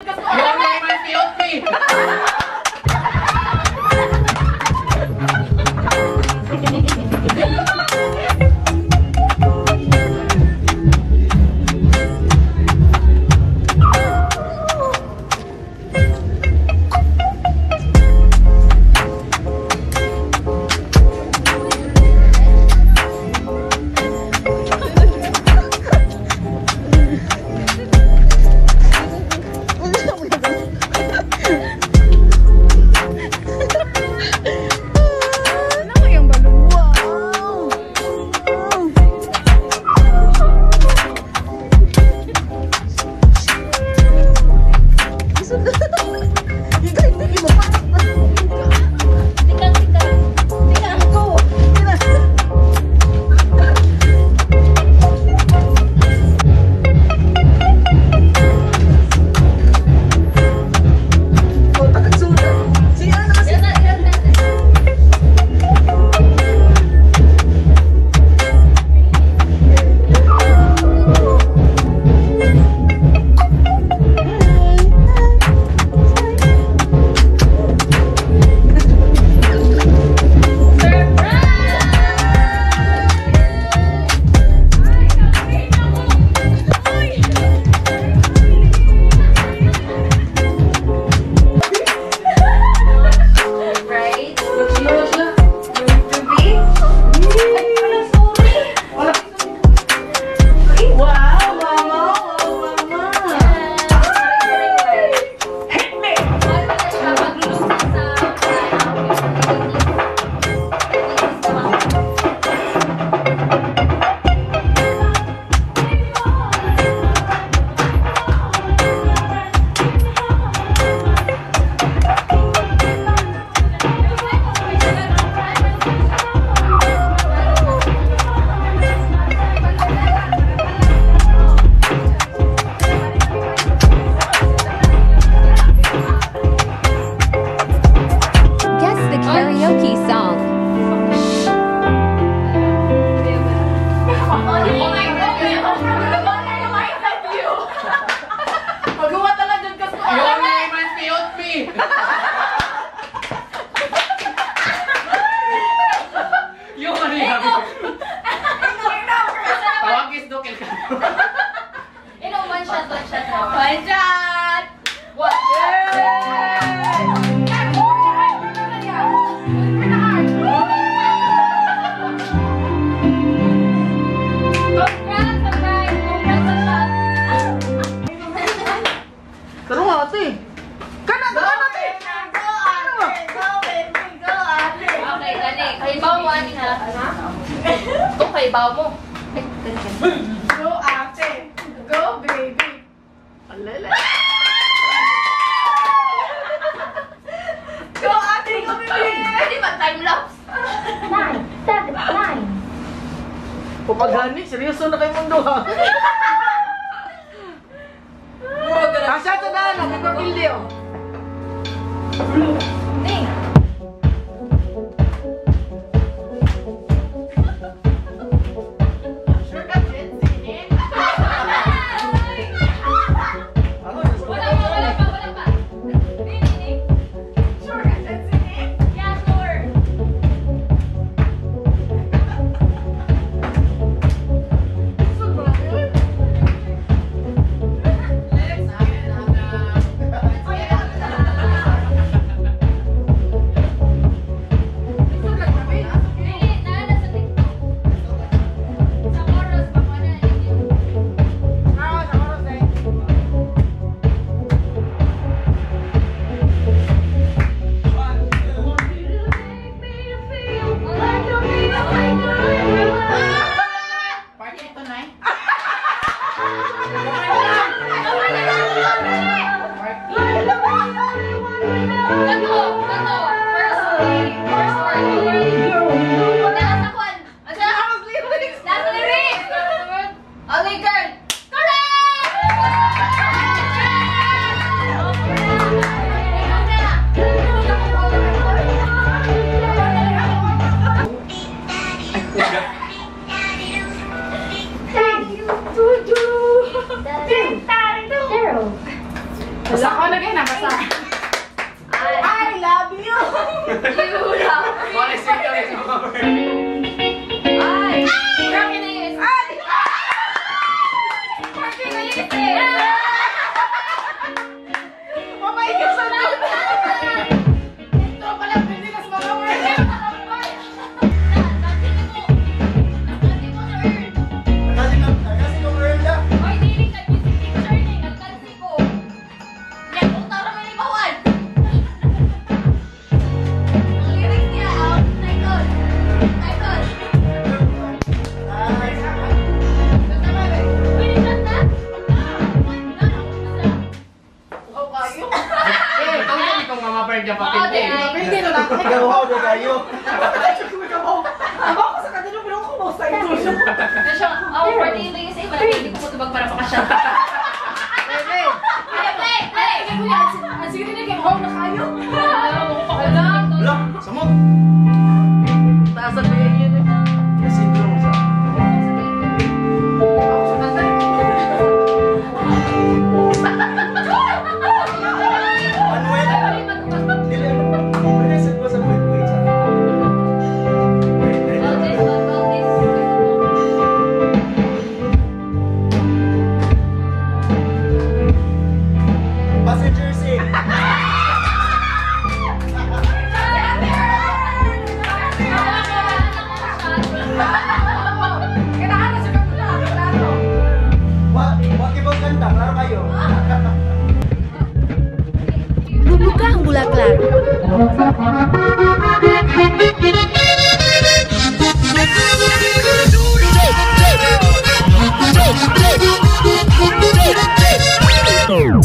You only my filthy! Ibaw mo. Go ate. Go baby. Alala. Go ate. Go baby. Pwede ba time lapse? 9, 7, 9. Pupagani, seryoso na kayo mundo ha. Kasya sa daan, magpapilyo. Ning. Ako na kayo nabasa. I love you! Yura. Wala siya yung mga birthday. Ay! Grabe na yun. Ay! Grabe na yun eh. Mamaigil sa na! Ito pala, pwede na sa mga word. Kasi kung earn na. Ay, dili ka music teacher na eh. Nagkansi ko. Yan, utara mo yung bawan. Ang lyrics niya, title. Title. Pwede kanta? Oh, kayo. Eh, ikaw yan itong mga birthday Oo, papindi. di ay. Hindi na lang. Ikaw na kayo. Ako sa kanino, pero ako mo sa ito. Kaya siya, for the evening kasi malaki, hindi ko matubag para makasya. Pwede. Ay, play, play! Ang sige na kayo, na kayo. Wala, samot. Taas ang bigay yun eh. Kasi ito lang sa. Ako sa tatay. Manuel. Dili. Present ko sa wait sa. Passenger seat. Kailangan na siya kapula. Klaro. Wag ibang kanta, klaro kayo. Bubuka ang bulaklak.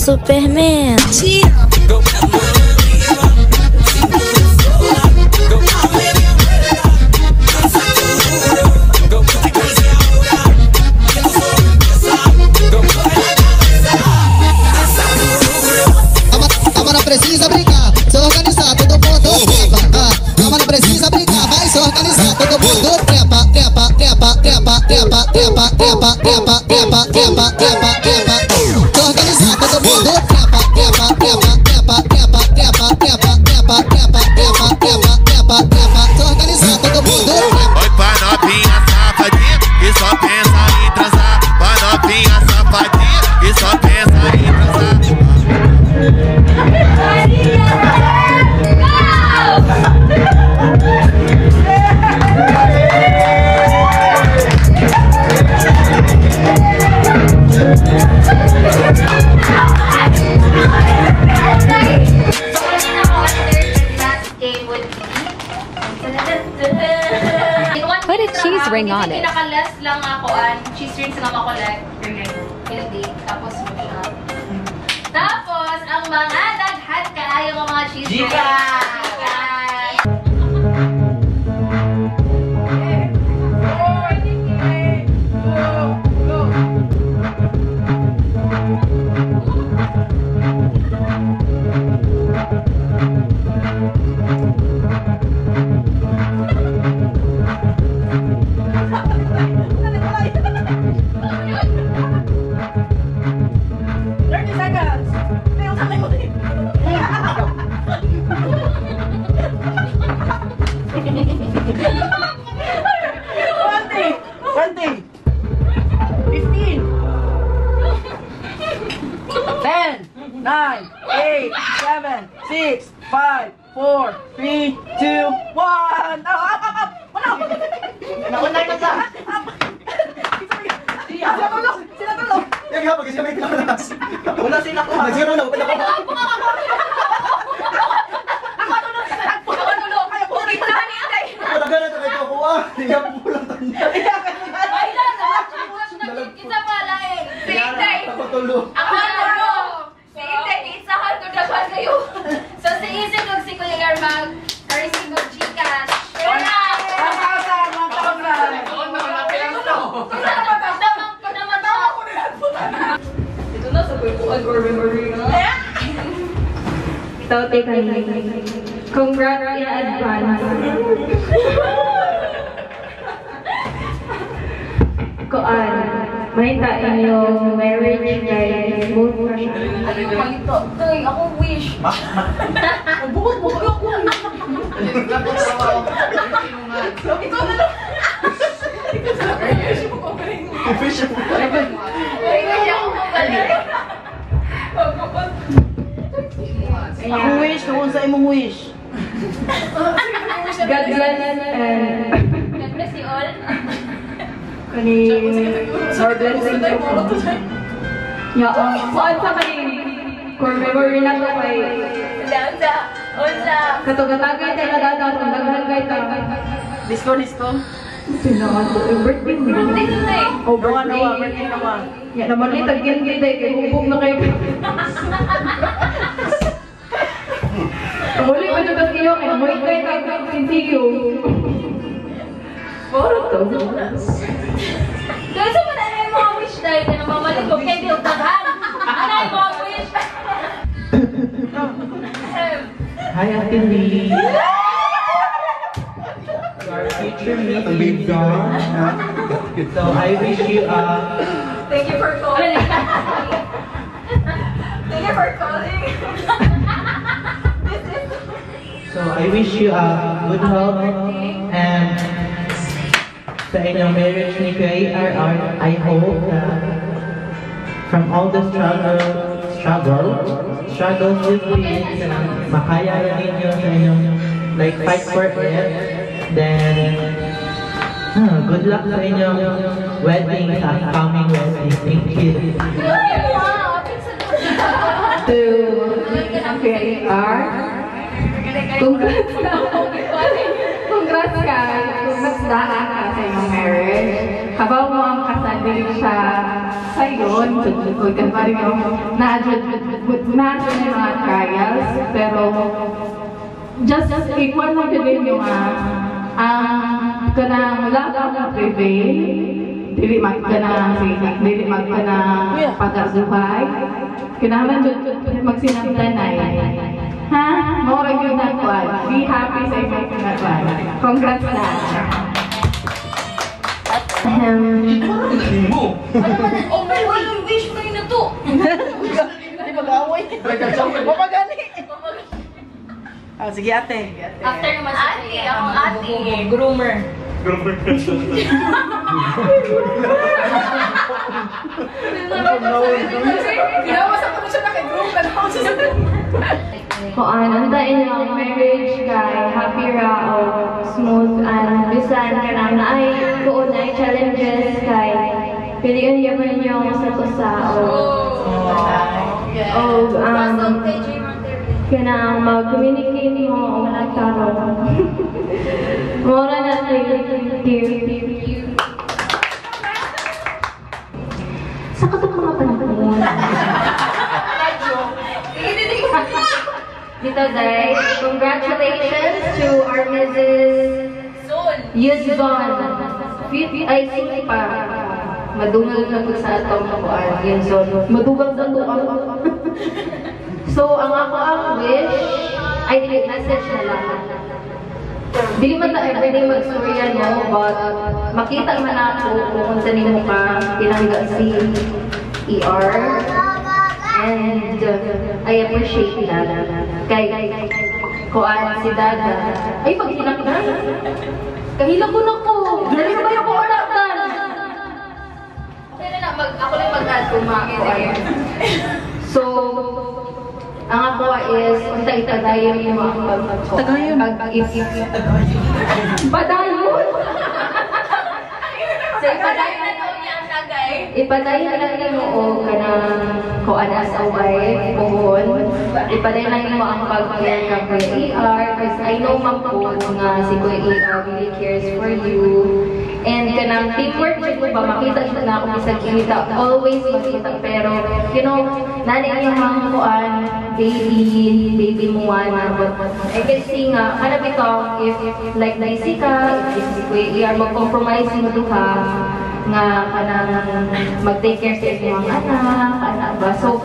Superman. Cama não precisa brincar, se organizar, todo mundo trepa. Cama não precisa brincar, vai se organizar, todo mundo trepa, trepa, trepa, trepa, trepa, trepa, trepa, trepa, trepa, trepa, trepa, trepa. Se organizar, todo mundo trepa, trepa, trepa, trepa, trepa, trepa, trepa, trepa, trepa, trepa, trepa, trepa, trepa. Se organizar, todo mundo trepa. Oi pra novinha safadinha que só pensa em transar. Pra novinha safadinha que só pensa em transar. Put a cheese ring on it. Pinaka-last lang ako cheese rings nga makolek. Hindi. Tapos mag-shop. Tapos, ang mga daghat kaayo ng mga cheese rings. Gcash! Nine, 8, 7, 6, 5, 4, 3, 2, 1. Up! Wala! Naunay na ka! Sila tulog! Sila tulog! Yung hapag kasi may pinakalas. Wala sila ko. Nag-zero na, wala ko. Wala ka na ito kayo kuha. Hindi ka pulang tanda. Ay, lang! Kita pala eh! Sintay! Tapatulog. Ako ano? Sintay, isahan ko na ba kayo? So, si Isip kung si Kuya Garmag, or si Kung Gcash. Wala! 1,000! Ako na wala pilang to. Damang ko naman ako. Ito na sa Kuya Gourmet Marina. Tote kami. Congrats in advance. Koan. mahitain yung marriage kay smooth pa siya. Ay, malito. Ay, ako wish. Bukod mo kayo ko. Ito na lang. Official. Ay, wish ako magaling. Ako wish, kung sa imong wish. God bless and God bless you all. kani more blessings po. Saan sa kani core memory na to kay Unsa. katugatagay tayo na dapat kung daghan kay ta. Disco. Sino ato yung birthday mo? Birthday na eh. Oh, Nawa, birthday. birthday nawa. Ya naman ni tagyan kita kay hubog na kayo. Muli pa na kasi yung amoy kay sinsiyo. Puro to. Guys, ano na yung mga wish dahil na namamalik ko kay Bill Tagan? Ano yung mga wish? Hi, Ate Lee. Our future meeting. So I wish you Thank you for calling. Thank you for calling. I wish you good health and sa inyong marriage ni Kuya ARR, I hope that from all the struggles with this, makaya na ninyo sa inyong like fight for it. Then, good luck sa inyong wedding, sa upcoming wedding. Thank you. Wow, To KR. Congrats ka. Nagsdaan ka sa iyong marriage. Habang mo ang kasali siya sa iyon, huwag ka pa rin yung na-adjud yung mga trials. Pero, just equal na din yung ang kanang love ang prevail. Dili magkanang pag-asuhay. Kinaman magsinamtanay. Ha? Mora yun na kwan. Be happy sa inyong kinagwan. Congrats na. Oh my God, yung wish ko yun na to. Hindi mag-away. Papagani. Sige ate. After naman sa ate, akong ate. Groomer. Ginawa sa kami siya naka-group na ako sa Kung antayin niyo ang marriage kay happy ra o smooth and bisan ka na ay tuon ay challenges kay pilihan niyo man niyo sa tusa o kanang mag-communicate mo o nagtarong. Mora na thank you. Sa katok mga panahon. Dito guys, congratulations to our Mrs. Yuzon. Ay, sige pa. Madungal na po sa atong kapuan. Yuzon. Madugang na to. So, ang ako ang wish, ay message na lang. Dili man ta everyday mag-storya no, but makita man ako kung sa nimo ka pinangga si ER. And I appreciate that. Kay kuan si Dada. Ay, pag hinakdan. Kahila ko na ko. Dali ba yung kuanakdan? Okay na na, ako lang mag-add kung kuan. So, ang ako is, unta itadayon yung mga pag-pag-ko. Tagayon? Pag-if. Padayon? So, ipadayon na to yung tagay. Ipadayon na rin mo o kanang kuan as a wife, kuhon. Ipadayon na rin mo ang pag-care ka Kuya ER. Because I know mapun nga si Kuya ER really cares for you. And kanang teamwork ko ba, makita siya na ako isang kita. Always makita. Pero, you know, nanin yung mga kuan, baby mo na. I can see nga, hanap ito, if like naisi ka, if si Kuya ER mag-compromise mo duha, nga kanang mag-take care sa inyong anak ba? So,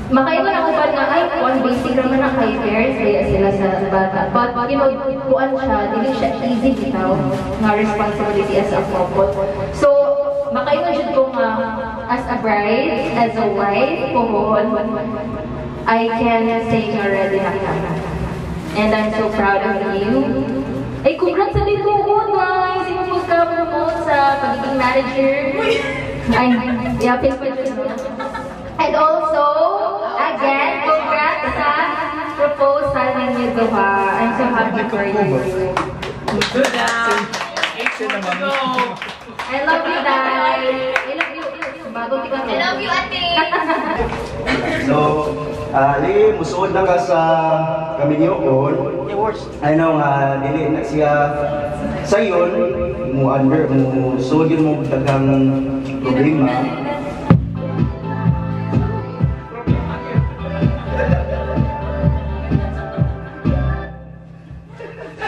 makaiwan ako ba na, ay, kuan basic naman ang kay parents, kaya sila sa bata. But, you know, kuan siya, hindi siya easy bitaw, nga responsibility as a couple. So, makaiwan siya ko nga as a bride, as a wife, puhon, I can say nga ready na ka. And I'm so proud of you. Ay, congrats sa dito ko, guys! Sinupos ka promote sa pagiging manager. Ay, yapin pa yun. And also, again, congrats sa proposal ninyo duha. I'm so happy for you. Good job! I love you, Dad. I love you. Bago kita. I love you, ate! So, musuod na ka sa kami niyo kon. I know nga dili na siya sayon mo suod yun mo daghang problema.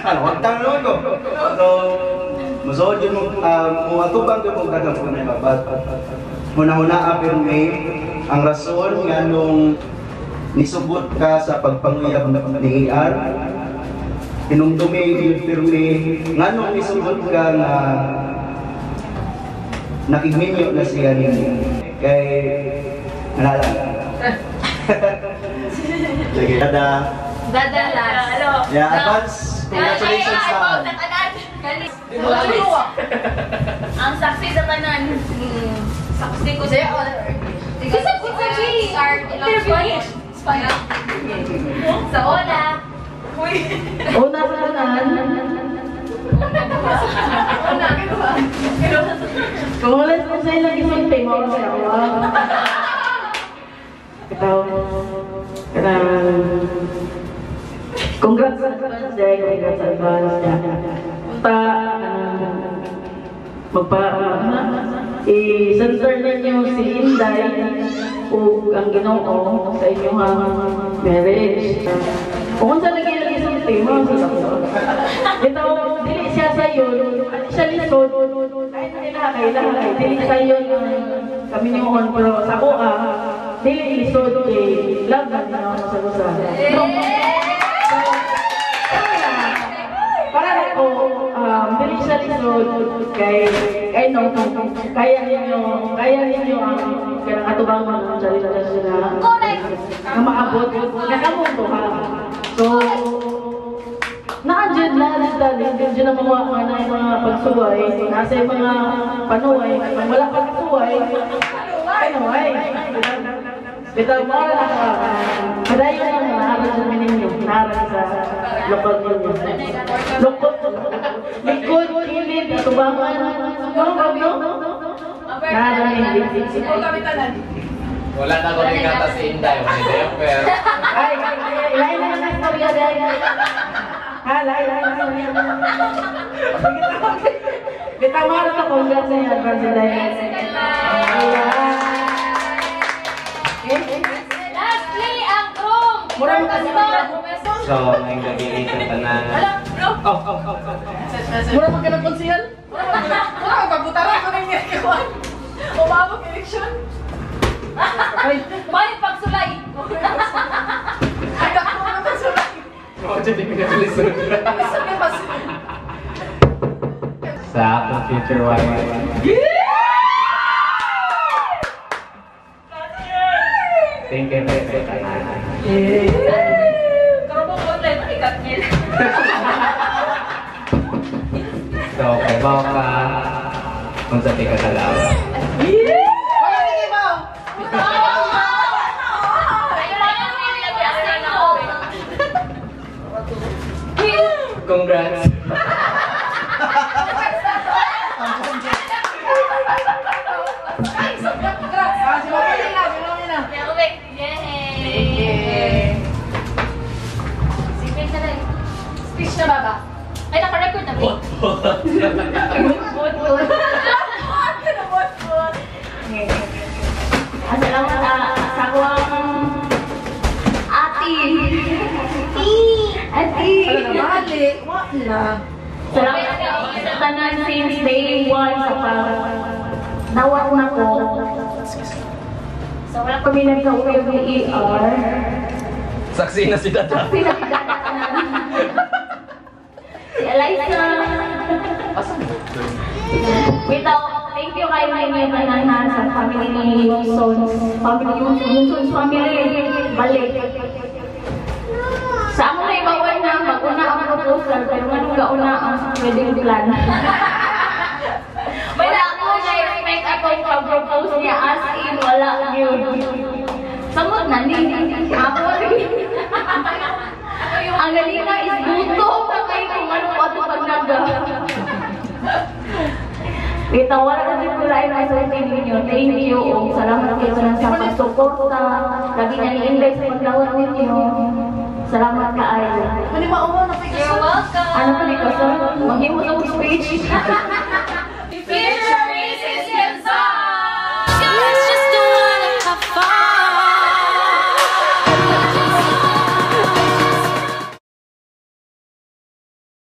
Ano, wag tanong ko. So, musuod yun mo atubang ko kung daghang problema. But huna-huna pirme ang rason nga nung nisubot ka sa pagpanguyab ng DAR, pinumdumi yung pirme nga nung nisubot ka na nakigminyo na siya ninyo. Kay nalalang. Sige, Dada. Dada last. Yeah, advance. Congratulations sa ang saksi sa kanan. Saksi ko sa'yo. Kasi ko sa start sa una. Una sa kanan. Kung wala ko sa ilang isang tema ko sa awa. Ito. Congrats sa advance day. Congrats sa advance i-censor ninyo si Inday o ang Ginoo sa inyong marriage. Kung saan naging isang tema, ito, dili siya sa iyo, at siya lisod, kahit nilakay, dili sa iyo kami niyo pero sa ko dili lisod, love na niyo sa gusa. Para ako, dili siya lisod, kaya ninyo ang atubang mga salita sila na maabot na kamuto ha. So, naandyan na mga pagsuway, nasa yung mga panuway, pag wala pagsuway, panuway. Bitaw mo na padayon lang naharap sa ninyo, naharap sa lokal ninyo. Lokal, likod, kilid, tubangan, Wala na ko rin kata si Inday, wala na pero... Ay, ilahin na ng istorya dahil. Ilahin na ng istorya. Bitamara na congrats sa advance dahil. Lastly, ang room! Murang kasi So, ngayong gabi ito tanan. murang magkanakonsiyan? Mura, pagputaran ko rin yung ikawan. Umabot eleksyon. May pagsulay! Ay, ako na pagsulay. Oo, dyan yung pinabilisun. Sa akong future wife. Thank you very much. Karabong online, ikat niya. So, kay Boka, kung sa tika sa lawa. Congrats! Speech na baba. Ay, naka-record na ba? Salamat sa akong ati. Ati. Wala. Salamat sa tanan since day 1 sa nawak na ko. So wala kami nagka-uwi ng ER. Saksi na si Dada. Si Eliza. Without, thank you kayo ninyo kanahan sa family ni Sons. Sons family, balik. Sa ako na ibawan na, mag-una ang proposal, pero anong gauna ang wedding plan. Wala ako na-expect akong pag-propose niya as in, wala yun. Samot na, ako ang galing na is buto na kayo kung ano po ito pag naga. Kita, wala na din pula yung masultin ninyo. Thank you. Salamat kayo sa pagsuporta. Lagi na i-invite sa pagdawat ninyo. Salamat ka ay. Ano ba umo na You're welcome! Ano pa di ka? Maging mo sa speech.